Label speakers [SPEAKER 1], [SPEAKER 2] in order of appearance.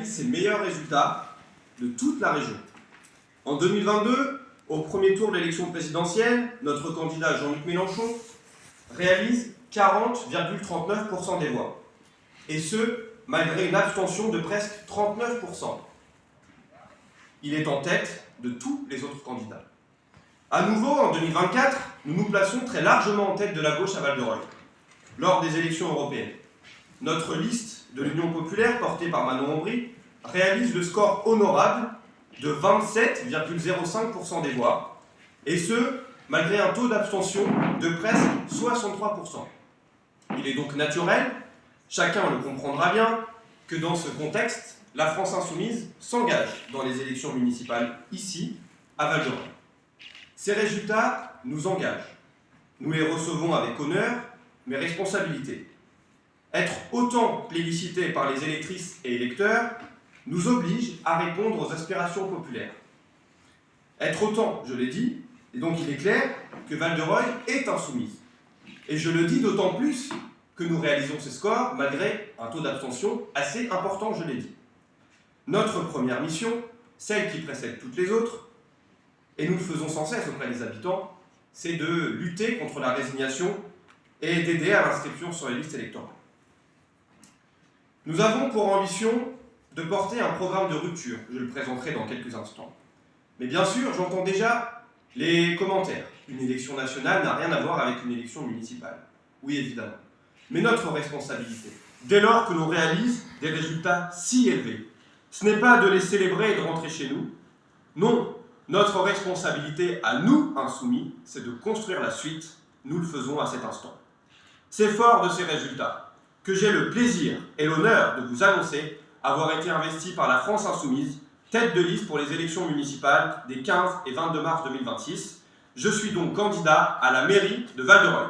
[SPEAKER 1] C'est le meilleur résultat de toute la région. En 2022, au premier tour de l'élection présidentielle, notre candidat Jean-Luc Mélenchon réalise 40,39% des voix. Et ce, malgré une abstention de presque 39%. Il est en tête de tous les autres candidats. À nouveau, en 2024, nous nous plaçons très largement en tête de la gauche à Val-de-Reuil, lors des élections européennes. Notre liste de l'Union populaire, portée par Manon Aubry, réalise le score honorable de 27,05% des voix, et ce, malgré un taux d'abstention de presque 63%. Il est donc naturel, chacun le comprendra bien, que dans ce contexte, la France insoumise s'engage dans les élections municipales ici, à Val-de-Reuil. Ces résultats nous engagent. Nous les recevons avec honneur, mais responsabilité. Être autant plébiscité par les électrices et électeurs nous oblige à répondre aux aspirations populaires. Être autant, je l'ai dit, et donc il est clair que Val-de-Reuil est insoumise. Et je le dis d'autant plus que nous réalisons ces scores malgré un taux d'abstention assez important, je l'ai dit. Notre première mission, celle qui précède toutes les autres, et nous le faisons sans cesse auprès des habitants, c'est de lutter contre la résignation et d'aider à l'inscription sur les listes électorales. Nous avons pour ambition de porter un programme de rupture, je le présenterai dans quelques instants. Mais bien sûr, j'entends déjà les commentaires. Une élection nationale n'a rien à voir avec une élection municipale. Oui, évidemment. Mais notre responsabilité, dès lors que l'on réalise des résultats si élevés, ce n'est pas de les célébrer et de rentrer chez nous. Non, notre responsabilité à nous, insoumis, c'est de construire la suite. Nous le faisons à cet instant. C'est fort de ces résultats que j'ai le plaisir et l'honneur de vous annoncer avoir été investi par la France insoumise, tête de liste pour les élections municipales des 15 et 22 mars 2026. Je suis donc candidat à la mairie de Val-de-Reuil.